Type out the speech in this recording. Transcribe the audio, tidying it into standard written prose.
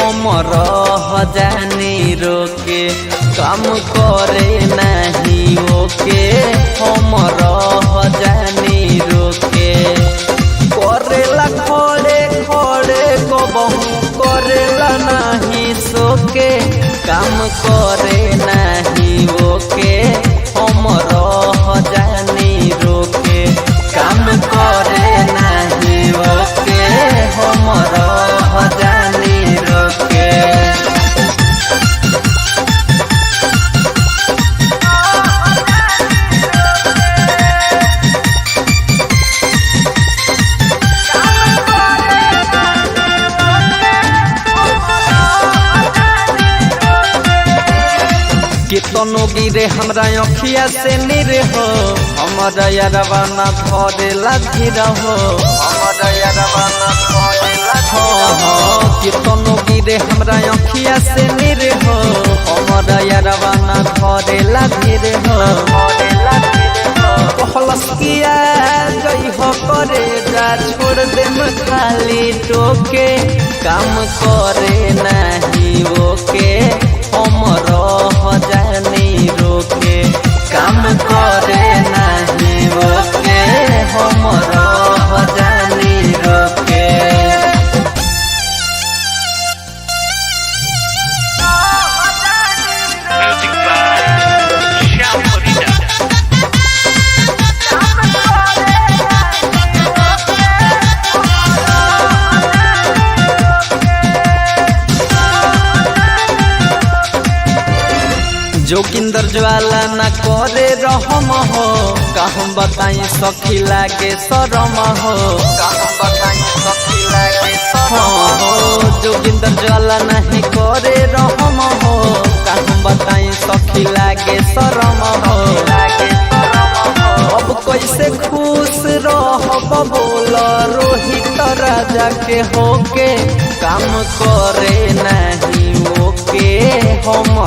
हम रह जानी रोके काम करे नहीं ओके हम रह जानी रोके करेला खड़े खड़े कबहू करेला नहीं सोके काम करे नहीं ओके हम रह जानी रोके काम करे नहीं ओके हम रह जानी रोके कितनो गिरे हमरा अखिया से निरह हमारा यारवा ना धरेला धीर हो हमारा यारवा ना धरेला हो कितनो गिरे हमरा अखिया से निरह हमारा यारवा ना धरेला धीर हो कहलस किया जई हो करे जा छोड़ दे खाली टोके काम करे नहीं ओके हम रह जानी रोके काम करे नहीं ओके हम रह जानी रोके Music by Shyam Parida. Joginder ज्वाला न करे रहम हो कहम बताई सखी लागे शरम हो कहम बताई सखी लागे शरम हो जोगिंदर ज्वाला नहीं करे रहम हो कहम बताई सखी लागे शरम हो अब कैसे खुश रहब बोल रोहित राजा के होके काम करे नहीं ओके हम